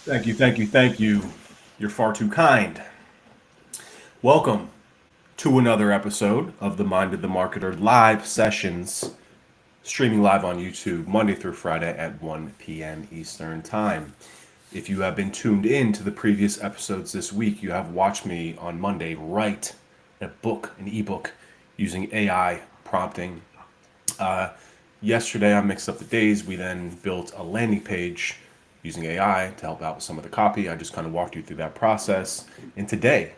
Thank you, thank you, thank you. You're far too kind. Welcome to another episode of the Mind of the Marketer live sessions, streaming live on YouTube Monday through Friday at 1 p.m. Eastern Time. If you have been tuned in to the previous episodes this week, you have watched me on Monday write an ebook using AI prompting. Yesterday, I mixed up the days. We then built a landing page using AI to help out with some of the copy. I just kind of walked you through that process. And today,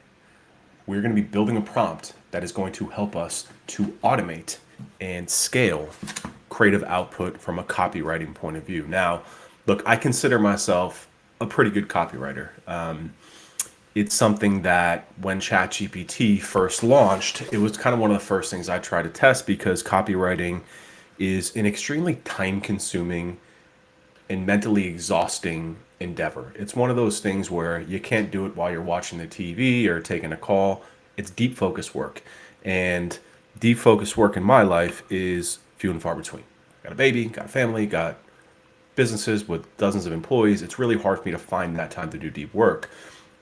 we're going to be building a prompt that is going to help us to automate and scale creative output from a copywriting point of view. Now, look, I consider myself a pretty good copywriter. It's something that when ChatGPT first launched, it was kind of one of the first things I tried to test because copywriting is an extremely time consuming and mentally exhausting endeavor. It's one of those things where you can't do it while you're watching the TV or taking a call. It's deep focus work. And deep focus work in my life is few and far between. Got a baby, got a family, got businesses with dozens of employees. It's really hard for me to find that time to do deep work.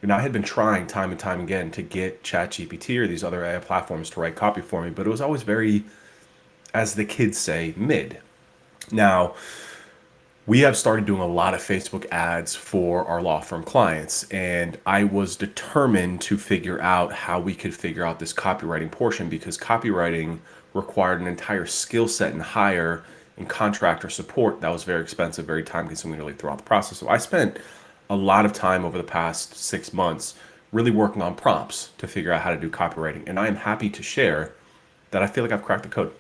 And I had been trying time and time again to get ChatGPT or these other AI platforms to write copy for me, but it was always very, as the kids say, mid. Now, we have started doing a lot of Facebook ads for our law firm clients, and I was determined to figure out how we could figure out this copywriting portion because copywriting required an entire skill set and hire and contractor support that was very expensive, very time consuming really throughout the process. So I spent a lot of time over the past 6 months really working on prompts to figure out how to do copywriting. And I am happy to share that I feel like I've cracked the code.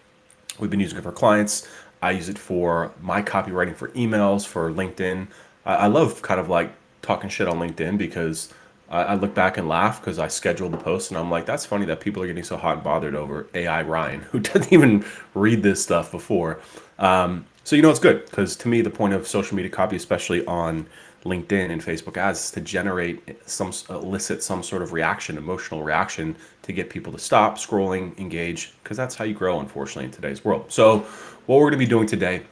We've been using it for clients. I use it for my copywriting for emails, for LinkedIn. I love kind of like talking shit on LinkedIn because I look back and laugh because I scheduled the post and I'm like, that's funny that people are getting so hot and bothered over AI Ryan, who doesn't even read this stuff before. So, it's good because to me, the point of social media copy, especially on LinkedIn and Facebook ads, is to elicit some sort of reaction, emotional reaction to get people to stop scrolling, engage, because that's how you grow, unfortunately, in today's world. So what we're going to be doing today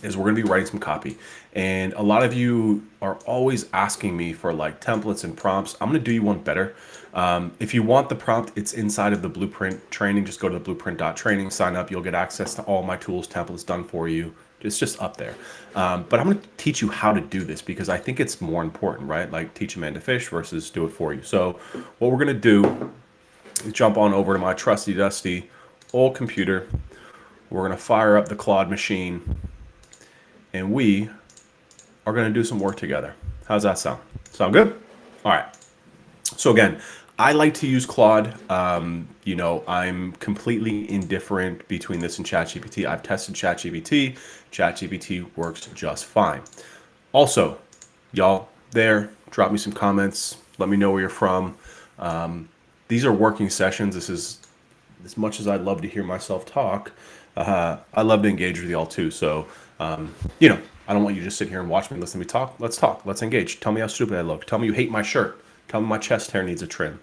is we're going to be writing some copy. And a lot of you are always asking me for like templates and prompts. I'm going to do you one better. If you want the prompt, it's inside of the Blueprint training. Just go to the blueprint.training, sign up. You'll get access to all my tools, templates done for you. It's just up there. But I'm going to teach you how to do this because I think it's more important, right? Like teach a man to fish versus do it for you. So what we're going to do is jump on over to my trusty dusty old computer. We're going to fire up the Claude machine and we are going to do some work together. How's that sound? Sound good? All right. So again, I like to use Claude. I'm completely indifferent between this and ChatGPT. I've tested ChatGPT. ChatGPT works just fine. Also, y'all there, drop me some comments. Let me know where you're from. These are working sessions. This is as much as I'd love to hear myself talk. I love to engage with y'all too. So, I don't want you to just sit here and watch me, listen to me talk. Let's talk. Let's engage. Tell me how stupid I look. Tell me you hate my shirt. Tell me my chest hair needs a trim.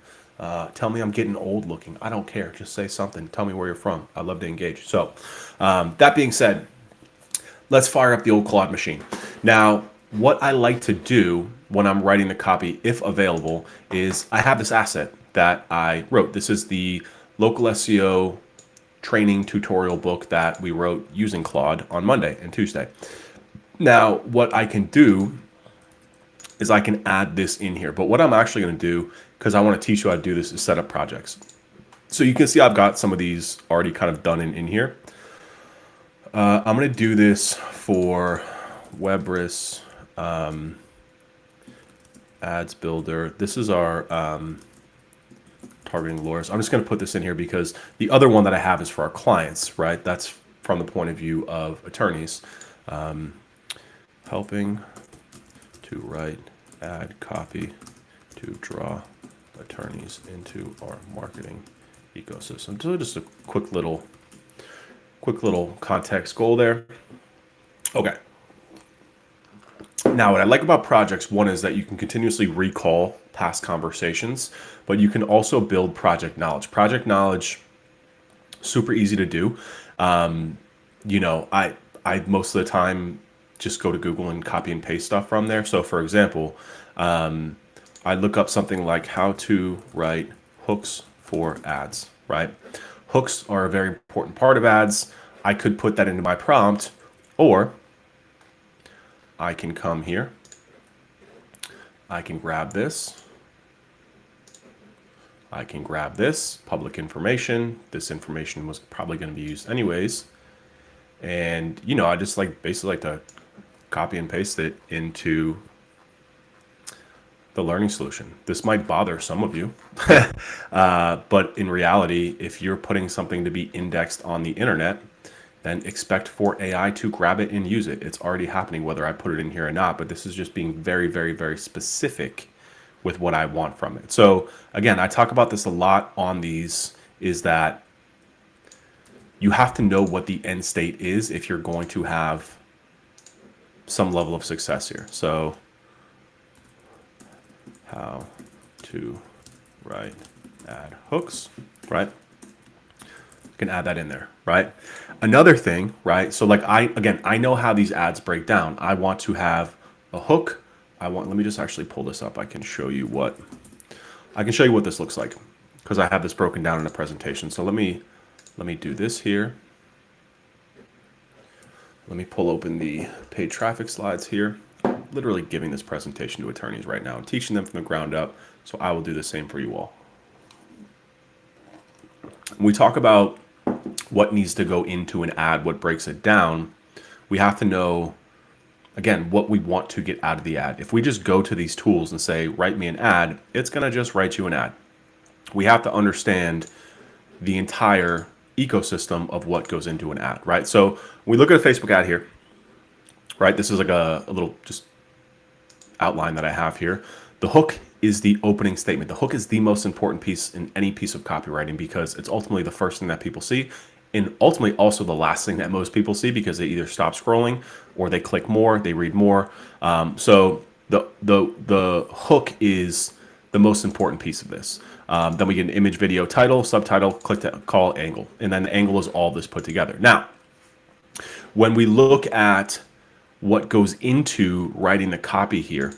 Tell me I'm getting old looking. I don't care. Just say something. Tell me where you're from. I love to engage. So, that being said, let's fire up the old Claude machine. Now, what I like to do when I'm writing the copy, if available, is I have this asset that I wrote. This is the local SEO training tutorial book that we wrote using Claude on Monday and Tuesday. Now, what I can do is I can add this in here. But what I'm actually going to do, because I want to teach you how to do this, is set up projects. So you can see I've got some of these already kind of done in here. I'm going to do this for Webris Ads Builder. This is our targeting lawyers. I'm just going to put this in here because the other one that I have is for our clients, right? That's from the point of view of attorneys. Helping to write ad copy to draw attorneys into our marketing ecosystem. So just a quick little context goal there. Okay. Now, what I like about projects, one is that you can continuously recall past conversations, but you can also build project knowledge. Project knowledge, super easy to do. I most of the time just go to Google and copy and paste stuff from there. So for example, I look up something like how to write hooks for ads, right? Hooks are a very important part of ads. I could put that into my prompt, or I can come here. I can grab this. I can grab this public information. This information was probably going to be used anyways. And, you know, I just basically like to copy and paste it into the learning solution. This might bother some of you, but in reality, if you're putting something to be indexed on the internet, then expect for AI to grab it and use it. It's already happening whether I put it in here or not, but this is just being very, very, very specific with what I want from it. So again, I talk about this a lot on these, is that you have to know what the end state is if you're going to have some level of success here. So how to write ad hooks, right? You can add that in there, right? Another thing, right? So like I know how these ads break down. I want to have a hook. Let me just actually pull this up. I can show you what this looks like, because I have this broken down in a presentation. So let me do this here. Let me pull open the paid traffic slides here. Literally giving this presentation to attorneys right now and teaching them from the ground up. So I will do the same for you all. When we talk about what needs to go into an ad, what breaks it down, we have to know, again, what we want to get out of the ad. If we just go to these tools and say, write me an ad, it's going to just write you an ad. We have to understand the entire ecosystem of what goes into an ad, right? So we look at a Facebook ad here, right? This is like a little just outline that I have here. The hook is the opening statement. The hook is the most important piece in any piece of copywriting, because it's ultimately the first thing that people see, and ultimately also the last thing that most people see, because they either stop scrolling or they click more, they read more. So the hook is the most important piece of this. Then we get an image, video, title, subtitle, click to call, angle, and then the angle is all this put together. Now, when we look at what goes into writing the copy here,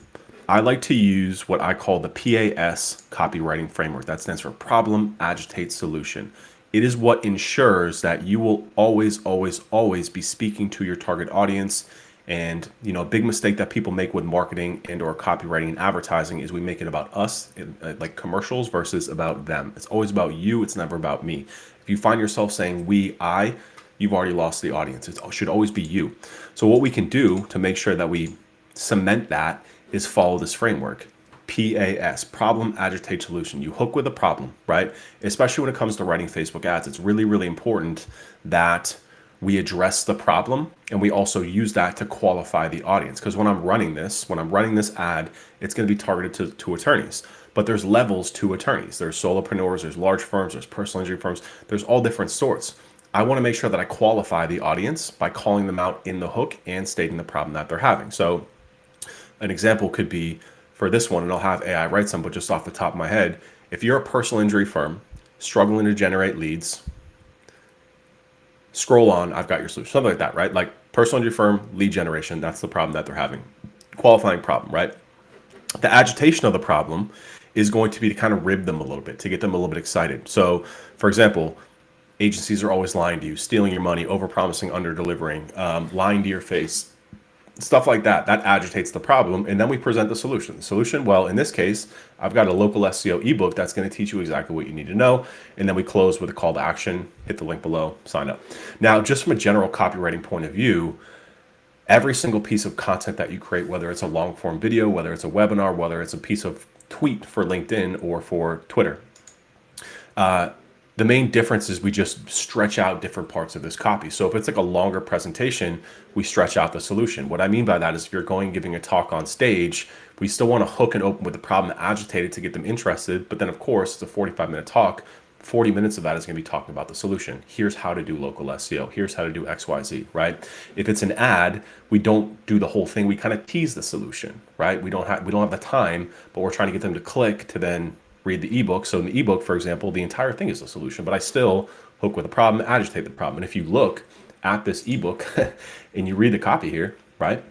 I like to use what I call the PAS copywriting framework. That stands for problem, agitate, solution. It is what ensures that you will always, always, always be speaking to your target audience. And, you know, a big mistake that people make with marketing and or copywriting and advertising is we make it about us, like commercials, versus about them. It's always about you. It's never about me. If you find yourself saying we, I, you've already lost the audience. It should always be you. So what we can do to make sure that we cement that is follow this framework. PAS, problem, agitate, solution. You hook with a problem, right? Especially when it comes to writing Facebook ads, it's really, really important that we address the problem and we also use that to qualify the audience. Because when I'm running this ad, it's going to be targeted to attorneys. But there's levels to attorneys. There's solopreneurs, there's large firms, there's personal injury firms, there's all different sorts. I want to make sure that I qualify the audience by calling them out in the hook and stating the problem that they're having. So an example could be for this one, and I'll have AI write some, but just off the top of my head, if you're a personal injury firm struggling to generate leads, scroll on, I've got your solution, something like that, right? Like personal injury firm, lead generation, that's the problem that they're having. Qualifying problem, right? The agitation of the problem is going to be to kind of rib them a little bit, to get them a little bit excited. So for example, agencies are always lying to you, stealing your money, overpromising, under-delivering, lying to your face, stuff like that. That agitates the problem, and then we present the solution. The solution, well, in this case, I've got a local SEO ebook that's going to teach you exactly what you need to know, and then we close with a call to action, hit the link below, sign up. Now, just from a general copywriting point of view, every single piece of content that you create, whether it's a long form video, whether it's a webinar, whether it's a piece of tweet for LinkedIn or for Twitter, the main difference is we just stretch out different parts of this copy. So if it's like a longer presentation, we stretch out the solution. What I mean by that is if you're giving a talk on stage, we still want to hook and open with the problem, agitate it to get them interested. But then of course, it's a 45-minute talk. 40 minutes of that is going to be talking about the solution. Here's how to do local SEO. Here's how to do XYZ, right? If it's an ad, we don't do the whole thing. We kind of tease the solution, right? We don't have the time, but we're trying to get them to click to then read the ebook. So in the ebook, for example, the entire thing is the solution, but I still hook with a problem, agitate the problem. And if you look at this ebook and you read the copy here, right?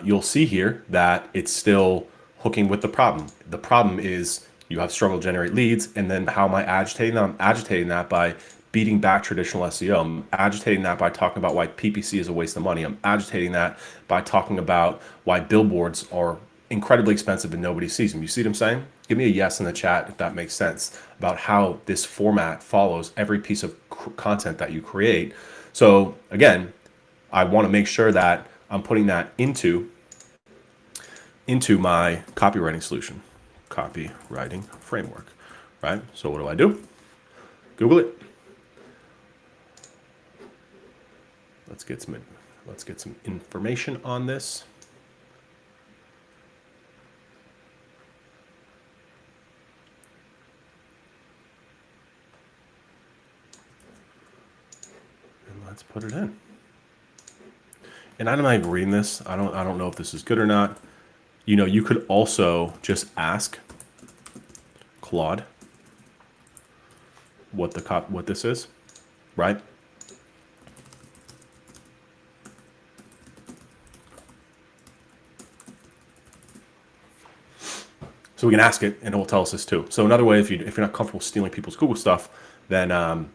You'll see here that it's still hooking with the problem. The problem is you have struggled to generate leads, and then how am I agitating them? I'm agitating that by beating back traditional SEO. I'm agitating that by talking about why PPC is a waste of money. I'm agitating that by talking about why billboards are incredibly expensive and nobody sees them. You see what I'm saying? Give me a yes in the chat if that makes sense about how this format follows every piece of content that you create. So again, I want to make sure that I'm putting that into my copywriting solution, copywriting framework, right? So what do? Google it. Let's get some information on this. And let's put it in. And I'm not even reading this. I don't know if this is good or not. You know, you could also just ask Claude what this is, right? So we can ask it, and it will tell us this too. So another way, if you're not comfortable stealing people's Google stuff, then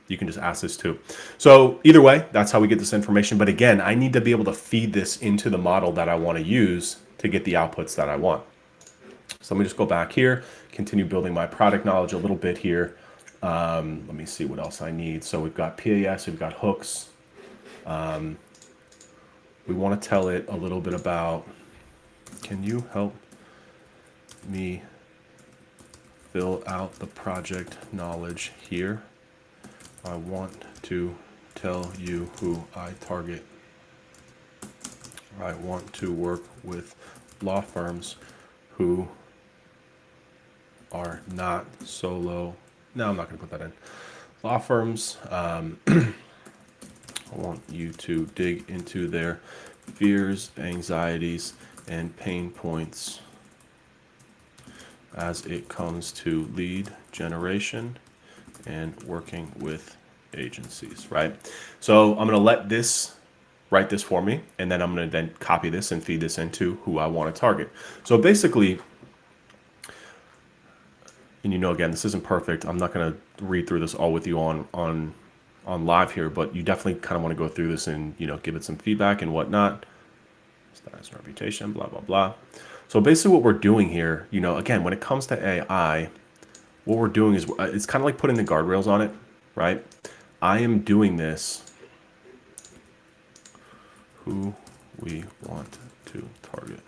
you can just ask this too. So either way, that's how we get this information. But again, I need to be able to feed this into the model that I want to use to get the outputs that I want. So let me just go back here, continue building my product knowledge a little bit here. Let me see what else I need. So we've got PAS, we've got hooks. We want to tell it a little bit about, can you help me fill out the project knowledge here? I want to tell you who I target. I want to work with law firms who are not solo. No, I'm not going to put that in. Law firms, I want you to dig into their fears, anxieties, and pain points as it comes to lead generation and working with agencies, right? So I'm going to let this write this for me, and then I'm going to then copy this and feed this into who I want to target. So basically, and you know, again, this isn't perfect. I'm not going to read through this all with you on live here, but you definitely kind of want to go through this and, you know, give it some feedback and whatnot. Status and reputation, blah, blah, blah. So basically what we're doing here, you know, again, when it comes to AI, what we're doing is it's kind of like putting the guardrails on it, right? I am doing this who we want to target.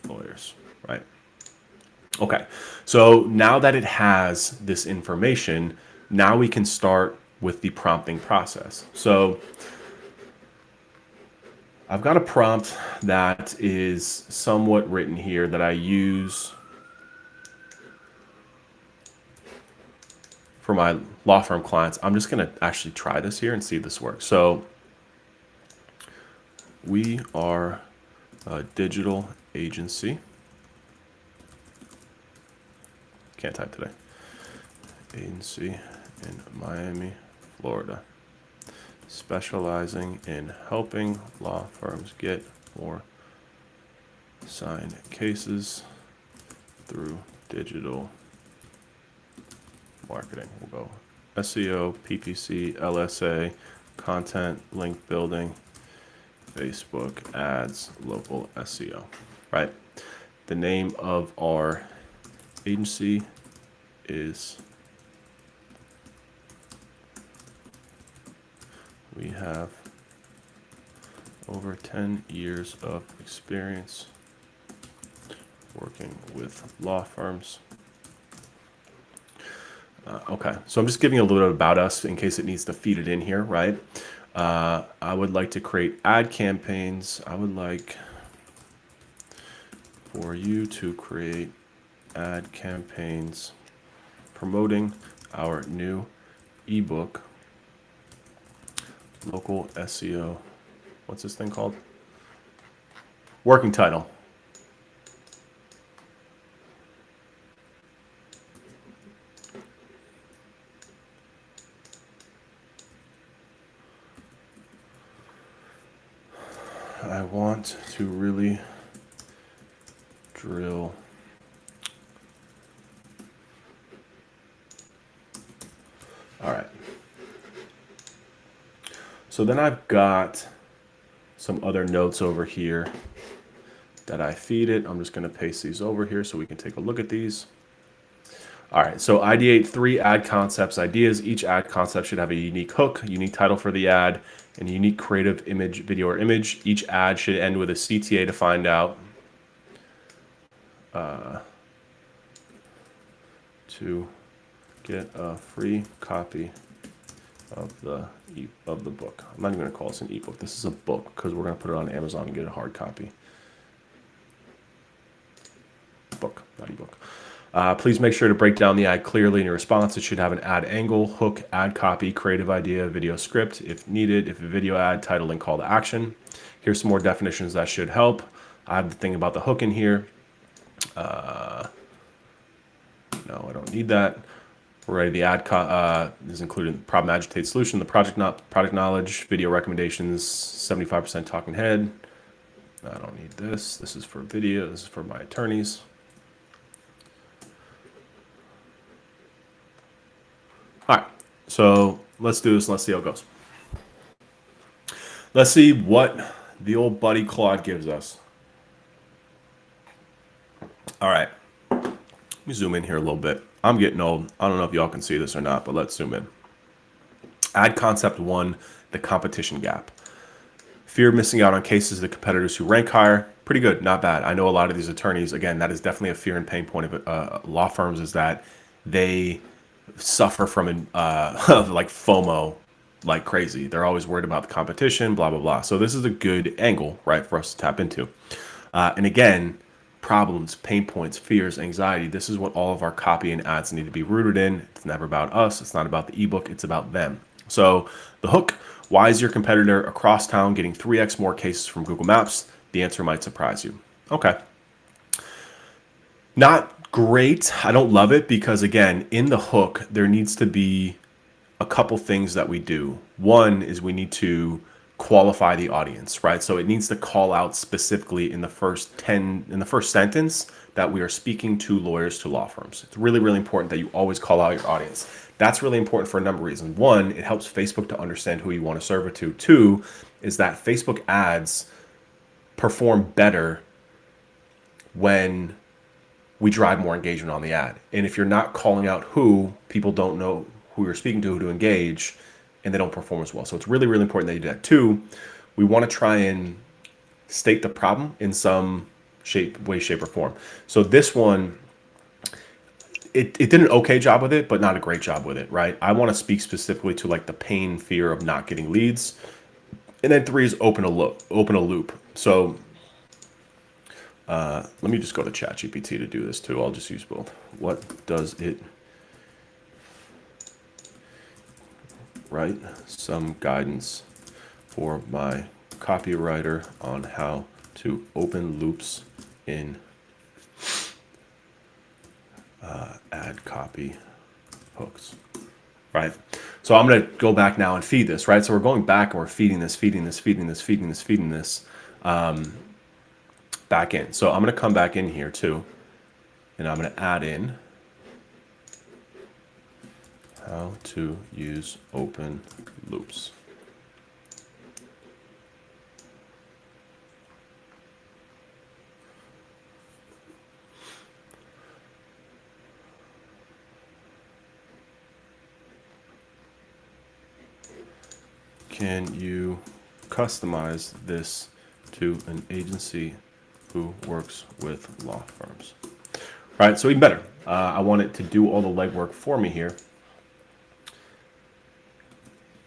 Lawyers, right? Okay, so now that it has this information, now we can start with the prompting process. So I've got a prompt that is somewhat written here that I use for my law firm clients. I'm just going to actually try this here and see if this works. So we are a digital agency. Can't type today. Agency in Miami, Florida, specializing in helping law firms get more signed cases through digital marketing. We'll go SEO, PPC, LSA, content, link building, Facebook ads, local SEO, right? The name of our agency is, we have over 10 years of experience working with law firms. Okay, so I'm just giving a little bit about us in case it needs to feed it in here, right? I would like to create ad campaigns. I would like for you to create ad campaigns promoting our new ebook, local SEO. What's this thing called? Working title. I want to really drill all right. So then I've got some other notes over here that I feed it. I'm just going to paste these over here so we can take a look at these. All right, so ideate 3 ad concepts, ideas. Each ad concept should have a unique hook, unique title for the ad, and a unique creative image, video, or image. Each ad should end with a CTA to find out. To get a free copy of the book. I'm not even going to call this an ebook. This is a book because we're going to put it on Amazon and get a hard copy. Book, not ebook. Please make sure to break down the ad clearly in your response. It should have an ad angle, hook, ad copy, creative idea, video script if needed, if a video ad, title, and call to action. Here's some more definitions that should help. I have the thing about the hook in here. No, I don't need that. We're ready. The ad is included problem agitate solution, the product knowledge, video recommendations, 75% talking head. I don't need this. This is for video. This is for my attorneys. All right, so let's do this and let's see how it goes. Let's see what the old buddy Claude gives us. All right, let me zoom in here a little bit. I'm getting old. I don't know if y'all can see this or not, but let's zoom in. Ad concept 1, the competition gap. Fear of missing out on cases of the competitors who rank higher. Pretty good, not bad. I know a lot of these attorneys, again, that is definitely a fear and pain point of law firms, is that they suffer from like FOMO like crazy. They're always worried about the competition, blah, blah, blah. So this is a good angle, right, for us to tap into. And again, problems, pain points, fears, anxiety. This is what all of our copy and ads need to be rooted in. It's never about us. It's not about the ebook. It's about them. So the hook, why is your competitor across town getting 3x more cases from Google Maps? The answer might surprise you. Okay. Not great. I don't love it because, again, in the hook, there needs to be a couple things that we do. One is we need to qualify the audience, right? So it needs to call out specifically in the first sentence that we are speaking to lawyers, to law firms. It's really, really important that you always call out your audience. That's really important for a number of reasons. One, it helps Facebook to understand who you want to serve it to. Two, is that Facebook ads perform better when we drive more engagement on the ad. And if you're not calling out who, people don't know who you're speaking to, who to engage, and they don't perform as well. So it's really, really important that you do that. Two, we want to try and state the problem in some way, shape, or form. So this one, it did an okay job with it, but not a great job with it, right? I want to speak specifically to like the pain, fear of not getting leads. And then 3 is open a loop. So let me just go to ChatGPT to do this too. I'll just use both. What does it write? Some guidance for my copywriter on how to open loops in ad copy hooks, right? So I'm going to go back now and feed this, right? So we're going back and we're feeding this back in. So I'm going to come back in here too, and I'm going to add in how to use open loops. Can you customize this to an agency who works with law firms? All right, so even better. I want it to do all the legwork for me here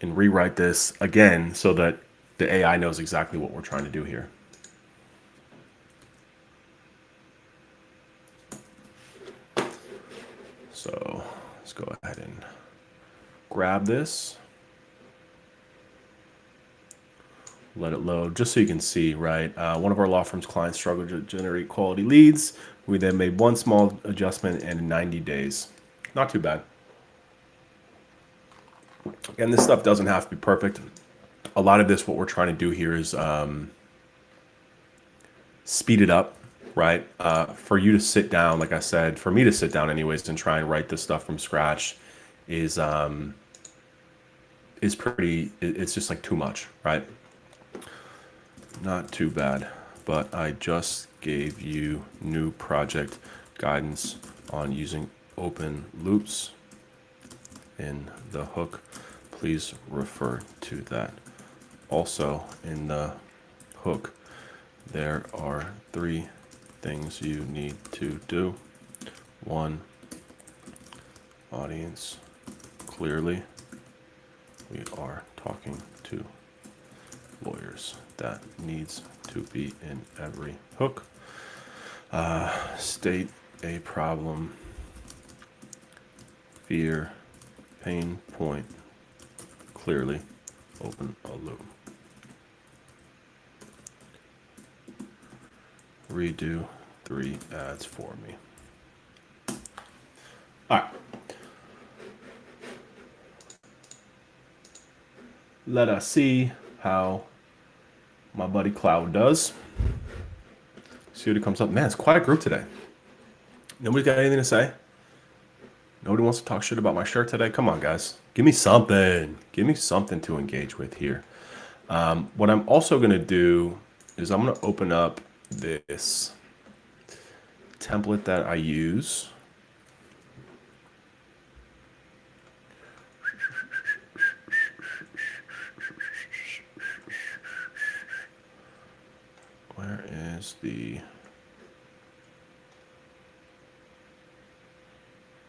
and rewrite this again so that the AI knows exactly what we're trying to do here. So let's go ahead and grab this. Let it load just so you can see, right? One of our law firm's clients struggled to generate quality leads. We then made one small adjustment in 90 days. Not too bad. And this stuff doesn't have to be perfect. A lot of this, what we're trying to do here is speed it up, right? For you to sit down, like I said, for me to sit down anyways and try and write this stuff from scratch is pretty, it's just like too much, right? Not too bad, but I just gave you new project guidance on using open loops in the hook. Please refer to that. Also in the hook, there are 3 things you need to do. 1, audience clearly. We are talking to lawyers. That needs to be in every hook. State a problem, fear, pain point clearly. Open a loop. Redo 3 ads for me. All right. Let us see how my buddy Cloud does. See what it comes up. Man, it's quite a group today. Nobody got anything to say? Nobody wants to talk shit about my shirt today? Come on, guys. Give me something. Give me something to engage with here. What I'm also going to do is I'm going to open up this template that I use. Where is the...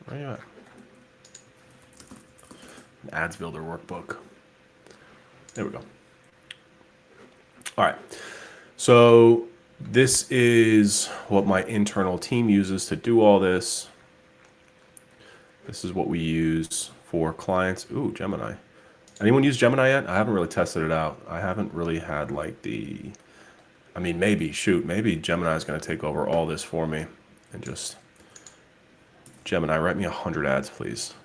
Where are you at? An Ads Builder workbook. There we go. All right. So this is what my internal team uses to do all this. This is what we use for clients. Ooh, Gemini. Anyone use Gemini yet? I haven't really tested it out. I haven't really had like the... I mean, maybe, shoot, maybe Gemini is going to take over all this for me and just... Gemini, write me 100 ads, please.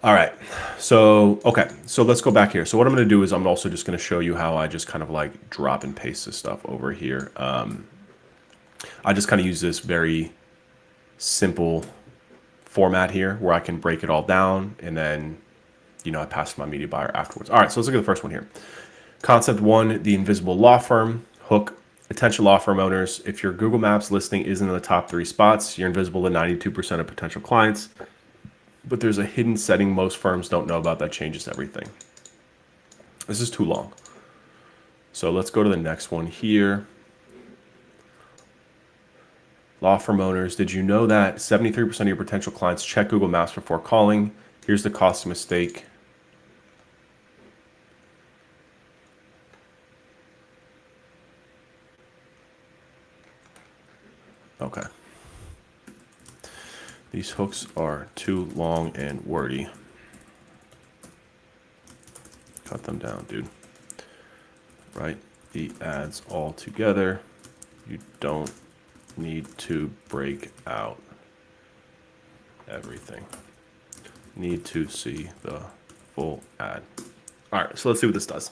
All right. So, okay. So let's go back here. So what I'm going to do is I'm also just going to show you how I just kind of like drop and paste this stuff over here. I just kind of use this very simple format here where I can break it all down and then, you know, I pass to my media buyer afterwards. All right. So let's look at the first one here. Concept 1, the invisible law firm. Hook. Attention law firm owners, if your Google Maps listing isn't in the top 3 spots, you're invisible to 92% of potential clients. But there's a hidden setting most firms don't know about that changes everything. This is too long. So let's go to the next one here. Law firm owners, did you know that 73% of your potential clients check Google Maps before calling? Here's the costly mistake. Okay. These hooks are too long and wordy. Cut them down, dude. Write the ads all together. You don't need to break out everything. Need to see the full ad. All right, so let's see what this does.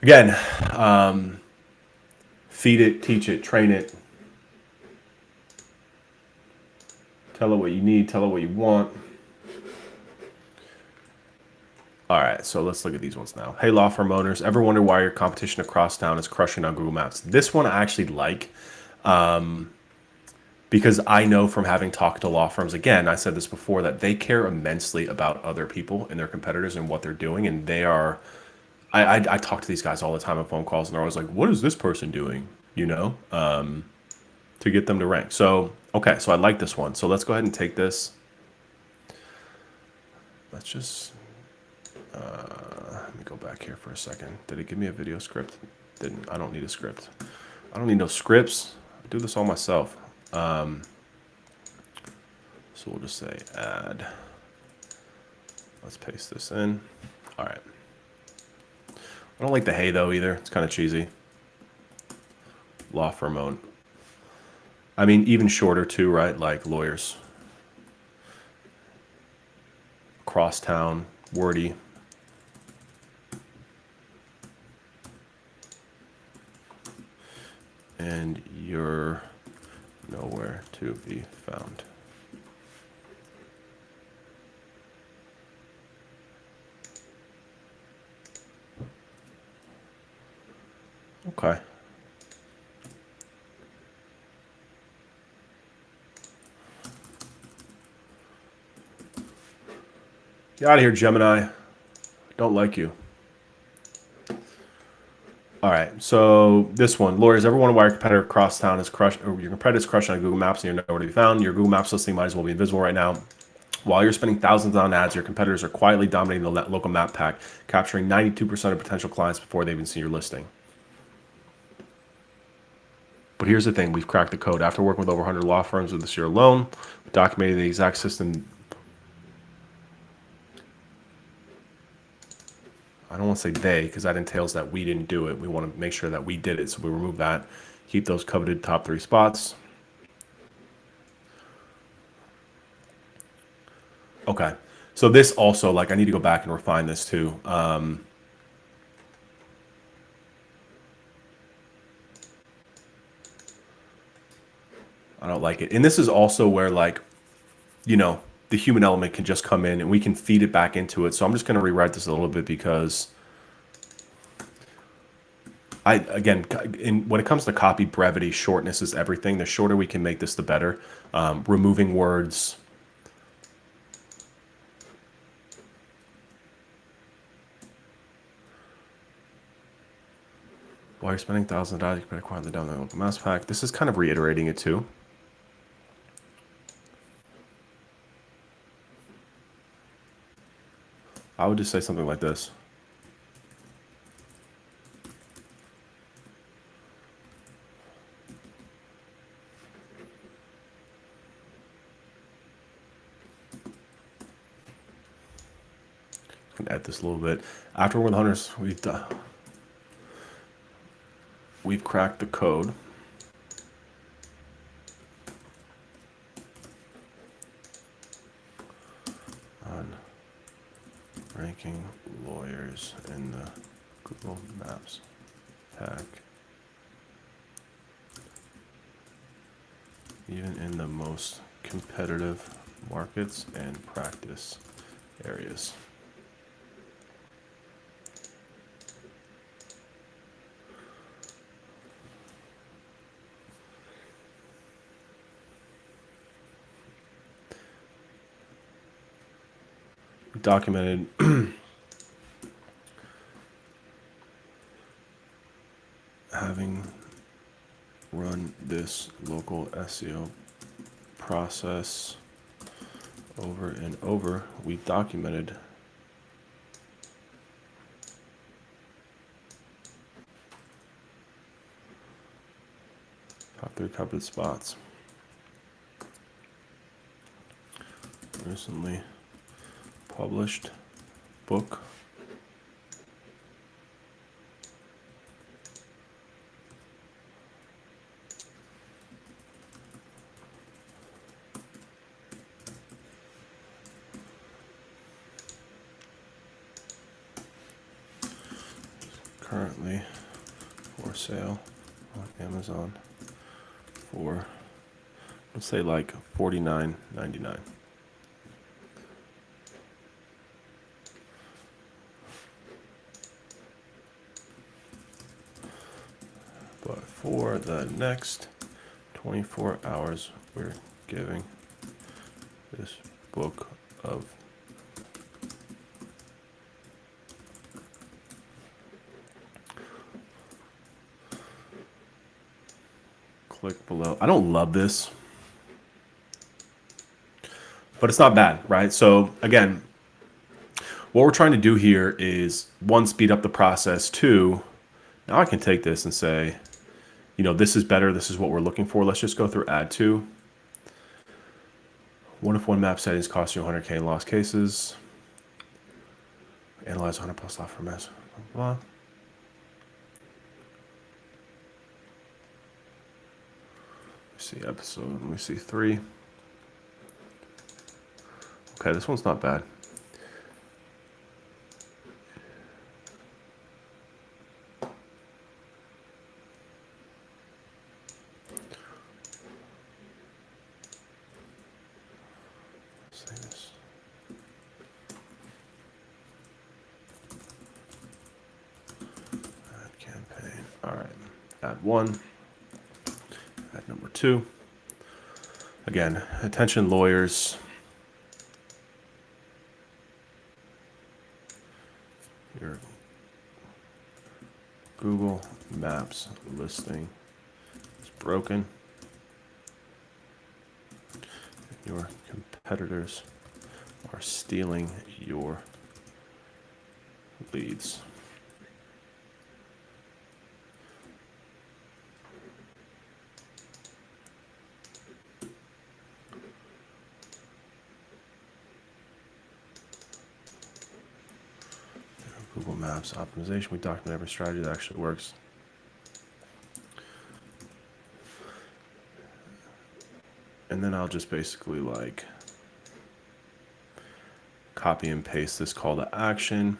Again, feed it, teach it, train it. Tell it what you need, tell it what you want. All right, so let's look at these ones now. Hey, law firm owners, ever wonder why your competition across town is crushing on Google Maps? This one I actually like because I know from having talked to law firms, again, I said this before, that they care immensely about other people and their competitors and what they're doing. And they are, I talk to these guys all the time on phone calls and they're always like, what is this person doing? You know, to get them to rank. So, okay, so I like this one. So let's go ahead and take this. Let's just, let me go back here for a second. Did it give me a video script? Didn't. I don't need a script. I don't need no scripts. I do this all myself. So we'll just say add. Let's paste this in. All right. I don't like the hey though either. It's kind of cheesy. Law firm owned. I mean, even shorter too, right? Like lawyers. Crosstown, wordy. and you're nowhere to be found. Okay. Get out of here, Gemini. Don't like you. All right, so this one, lawyers ever wonder why your competitor across town is crushed, or your competitor is crushed on Google Maps and you're nowhere to be found? Your Google Maps listing might as well be invisible right now. While you're spending thousands on ads, your competitors are quietly dominating the local map pack, capturing 92% of potential clients before they even see your listing. But here's the thing, we've cracked the code. After working with over 100 law firms with this year alone, we documented the exact system. I don't want to say they, because that entails that we didn't do it. We want to make sure that we did it, so we remove that. Keep those coveted top 3 spots. Okay, so this also, like, I need to go back and refine this too. I don't like it. And this is also where, like, you know, the human element can just come in and we can feed it back into it. So I'm just going to rewrite this a little bit because when it comes to copy, brevity, shortness is everything. The shorter we can make this, the better. Removing words. While you're spending thousands of dollars, you better quietly down the local mouse pack. This is kind of reiterating it too. I would just say something like this. I can add this a little bit. After we're with hunters, we've cracked the code. On ranking lawyers in the Google Maps pack, even in the most competitive markets and practice areas. Documented having run this local SEO process over and over, we documented top 3 covered spots. Recently published book currently for sale on Amazon for, let's say, like $49.99. But for the next 24 hours, we're giving this book of click below. I don't love this, but it's not bad, right? So again, what we're trying to do here is, 1, speed up the process. 2, now I can take this and say, you know, this is better. This is what we're looking for. Let's just go through add to. What if one map settings cost you 100K in lost cases? Analyze 100 plus law firm mess. Blah. See episode. Let me see 3. Okay, this one's not bad. say this. Ad campaign. All right. Ad 1. Ad number 2. Again, attention lawyers. Your Google Maps listing is broken. Your competitors are stealing your leads. Google Maps optimization. We document every strategy that actually works. And then I'll just basically like copy and paste this call to action.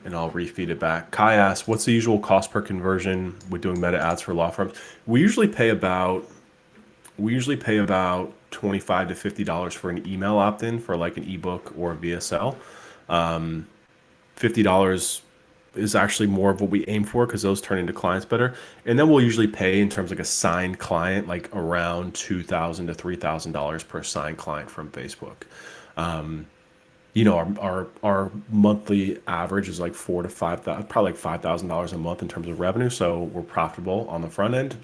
And I'll refeed it back. Kai asks, what's the usual cost per conversion with doing meta ads for law firms? We usually pay about $25 to $50 for an email opt-in for like an ebook or a VSL. $50 is actually more of what we aim for because those turn into clients better. And then we'll usually pay in terms of like a signed client, like around $2,000 to $3,000 per signed client from Facebook. You know, our monthly average is like $4,000 to $5,000, probably like $5,000 a month in terms of revenue. So we're profitable on the front end,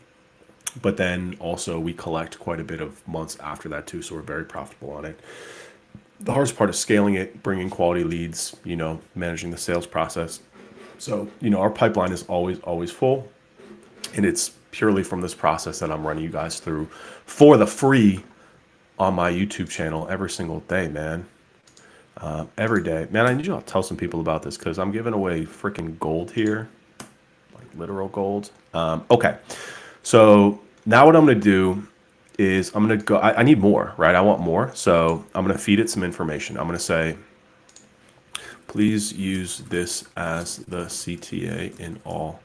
but then also we collect quite a bit of months after that too. So we're very profitable on it. The hardest part is scaling it, bringing quality leads, you know, managing the sales process. So, you know, our pipeline is always full, and it's purely from this process that I'm running you guys through for the free on my YouTube channel every single day, man. Every day, man. I need you to tell some people about this because I'm giving away freaking gold here, like literal gold. Okay, so now what I'm gonna do is I'm gonna go. I need more, right? I want more, so I'm gonna feed it some information. I'm gonna say, please use this as the CTA in all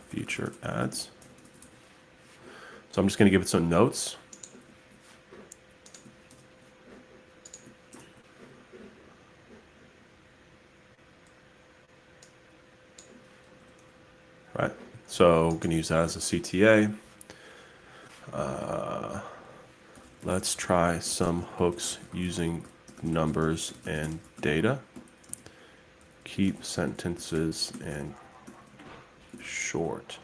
future ads. So I'm just gonna give it some notes. Right, so I'm gonna use that as a CTA. Let's try some hooks using numbers and data. Keep sentences and short.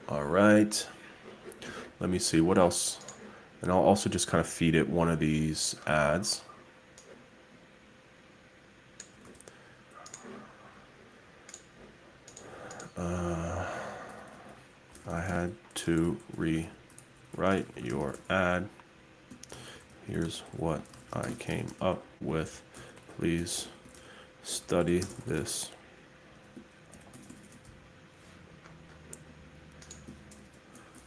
All right, let me see what else. And I'll also just kind of feed it one of these ads. I had to rewrite your ad. Here's what I came up with. Please study this.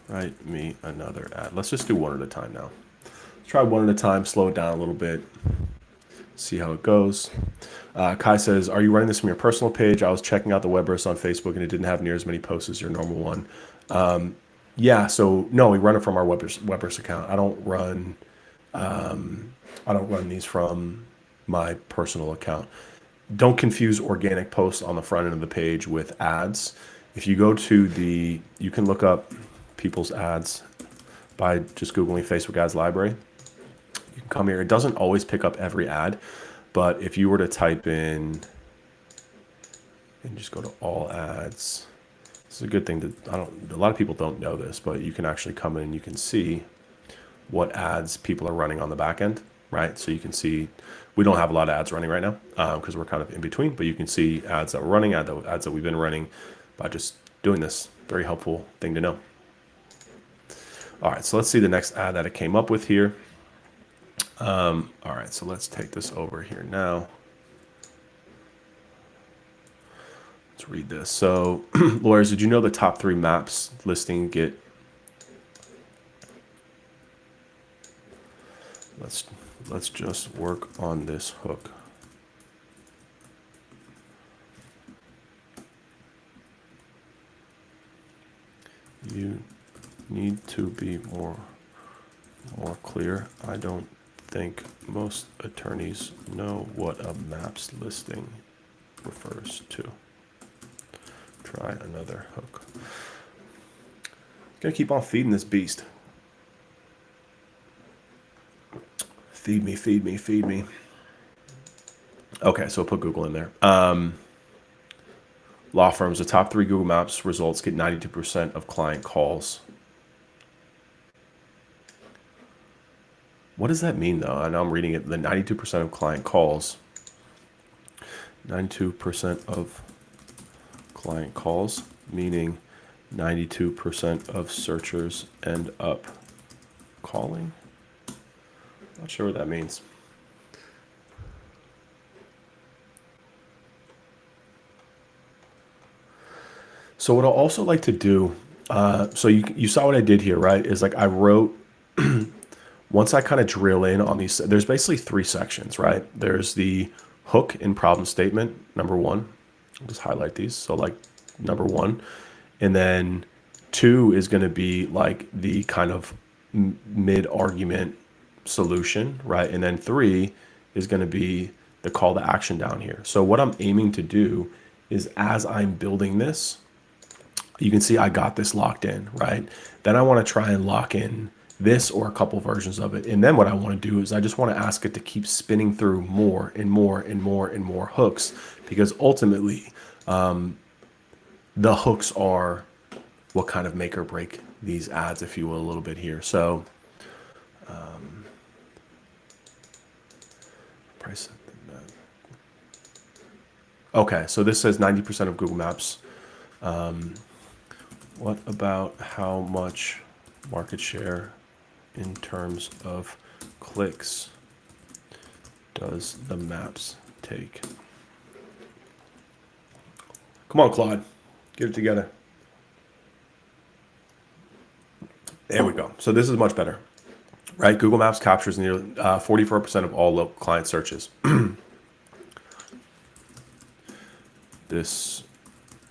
Write me another ad. Let's just do one at a time now. Let's try one at a time, slow it down a little bit, see how it goes. Kai says, are you running this from your personal page? I was checking out the web burst on Facebook and it didn't have near as many posts as your normal one. Yeah, so no, we run it from our web burst account. I don't run these from my personal account. Don't confuse organic posts on the front end of the page with ads. If you go to you can look up people's ads by just Googling Facebook ads library. You can come here. It doesn't always pick up every ad, but if you were to type in and just go to all ads, this is a good thing to, a lot of people don't know this, but you can actually come in and you can see what ads people are running on the back end, right? So you can see, we don't have a lot of ads running right now because we're kind of in between, but you can see ads that we're running, ads that we've been running by just doing this. Very helpful thing to know. All right, so let's see the next ad that it came up with here. All right, so let's take this over here now. Let's read this. So, lawyers, did you know the top 3 maps listing get? Let's just work on this hook. You need to be more clear. I don't think most attorneys know what a maps listing refers to. Try another hook. Gonna keep on feeding this beast. Feed me, feed me, feed me. Okay, so I'll put Google in there. Law firms, the top 3 Google Maps results get 92% of client calls. What does that mean, though? I know I'm reading it. The 92% of client calls. 92% of client calls, meaning 92% of searchers end up calling. Not sure what that means. So what I'll also like to do, so you saw what I did here, right? Is like I wrote, once I kind of drill in on these, there's basically 3 sections, right? There's the hook and problem statement, number 1. I'll just highlight these. So like number 1, and then 2 is going to be like the kind of mid-argument solution, right? And then 3 is going to be the call to action down here. So what I'm aiming to do is, as I'm building this, you can see I got this locked in, right? Then I want to try and lock in this or a couple versions of it. And then what I want to do is I just want to ask it to keep spinning through more and more and more and more hooks, because ultimately the hooks are what kind of make or break these ads, if you will, a little bit here. So price. Okay, so this says 90% of Google Maps. What about how much market share in terms of clicks does the maps take? Come on, Claude, get it together. There we go. So this is much better, right? Google Maps captures nearly 44% of all local client searches. This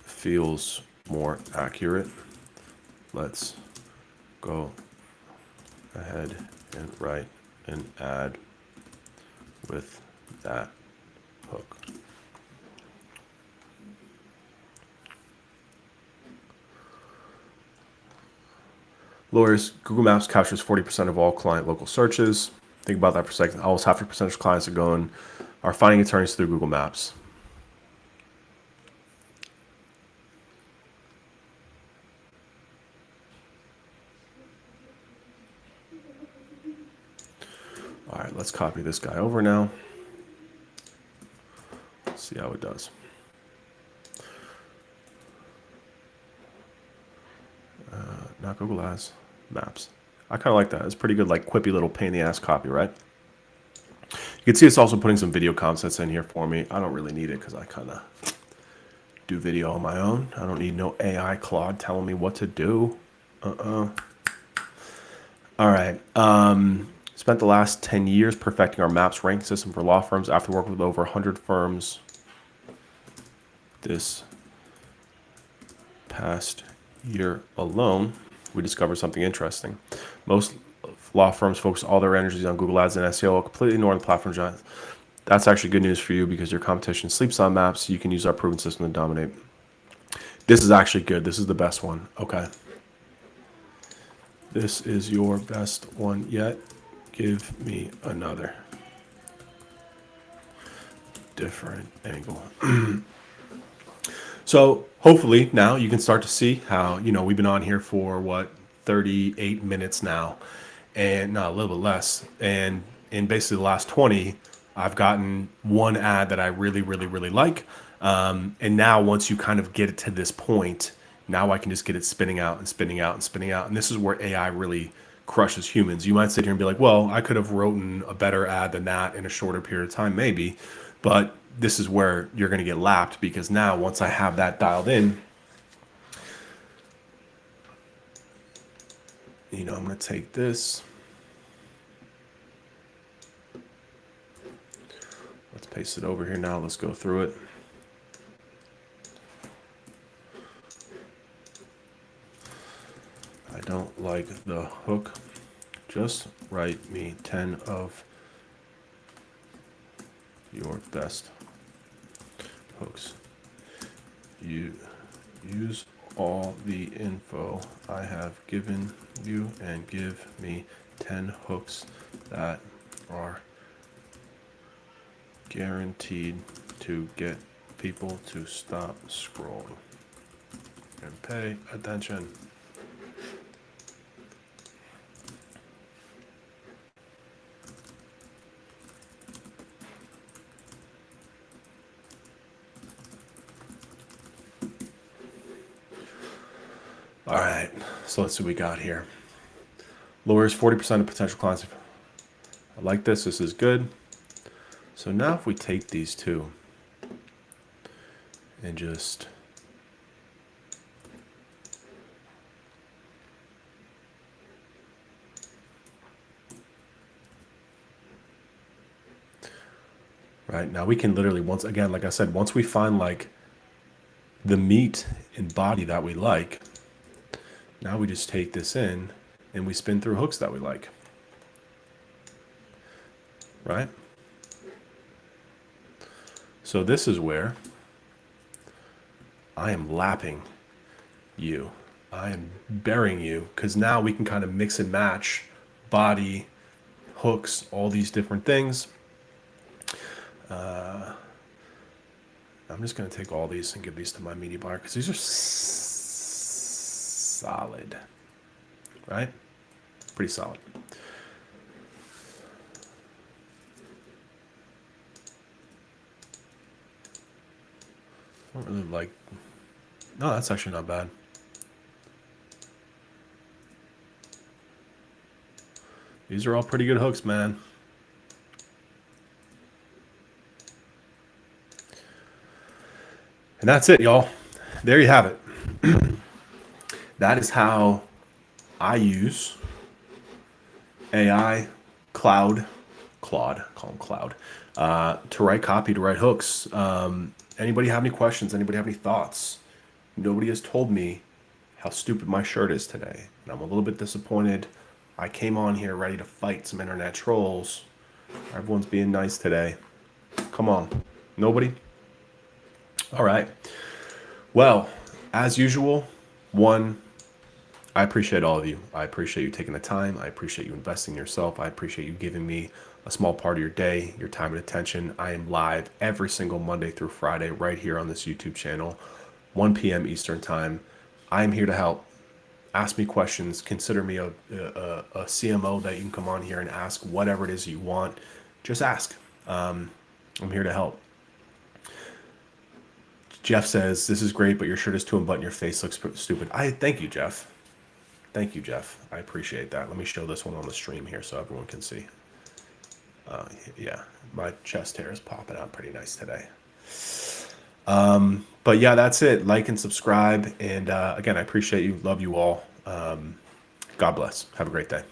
feels more accurate. Let's go ahead and write an ad with that hook. Lawyers, Google Maps captures 40% of all client local searches. Think about that for a second. Almost half your percentage of clients are finding attorneys through Google Maps. All right, let's copy this guy over now. Let's see how it does. Not Google Ads, Maps. I kind of like that. It's pretty good, like quippy little pain in the ass copy, right? You can see it's also putting some video concepts in here for me. I don't really need it because I kind of do video on my own. I don't need no AI Claude telling me what to do. All right. Spent the last 10 years perfecting our maps ranking system for law firms. After working with over 100 firms this past year alone, we discovered something interesting. Most law firms focus all their energies on Google Ads and SEO, while completely ignoring the platform giants. That's actually good news for you because your competition sleeps on maps. You can use our proven system to dominate. This is actually good. This is the best one. Okay. This is your best one yet. Give me another different angle. So hopefully now you can start to see how, we've been on here for 38 minutes now, and not a little bit less. And in basically the last 20, I've gotten one ad that I really, really, really like. And now once you kind of get it to this point, now I can just get it spinning out and spinning out and spinning out. And this is where AI really crushes humans. You might sit here and be like, well, I could have written a better ad than that in a shorter period of time, maybe. But this is where you're going to get lapped, because now once I have that dialed in, I'm going to take this. Let's paste it over here now. Let's go through it. I don't like like the hook. Just write me 10 of your best hooks. You use all the info I have given you and give me 10 hooks that are guaranteed to get people to stop scrolling and pay attention. All right, so let's see what we got here. Lowers 40% of potential clients. I like this. This is good. So now if we take these two and just right now we can literally, once again, like I said, once we find like the meat and body that we like, now we just take this in and we spin through hooks that we like, right? So this is where I am lapping you. I am burying you, because now we can kind of mix and match body, hooks, all these different things. I'm just going to take all these and give these to my media buyer, because these are solid, right? Pretty solid. I don't really like, no, that's actually not bad. These are all pretty good hooks, man. And that's it, y'all. There you have it. That is how I use AI, Claude, call him Cloud, to write copy, to write hooks. Anybody have any questions? Anybody have any thoughts? Nobody has told me how stupid my shirt is today, and I'm a little bit disappointed. I came on here ready to fight some internet trolls. Everyone's being nice today. Come on. Nobody? All right. Well, as usual, I appreciate all of you. I appreciate you taking the time. I appreciate you investing in yourself. I appreciate you giving me a small part of your day, your time and attention. I am live every single Monday through Friday right here on this YouTube channel, 1 p.m. Eastern time. I am here to help. Ask me questions. Consider me a CMO that you can come on here and ask whatever it is you want. Just ask. I'm here to help. Jeff says, this is great, but your shirt is too unbuttoned. Your face looks stupid. Thank you, Jeff. Thank you, Jeff. I appreciate that. Let me show this one on the stream here so everyone can see. Yeah, my chest hair is popping out pretty nice today. But yeah, that's it. Like and subscribe. And again, I appreciate you. Love you all. God bless. Have a great day.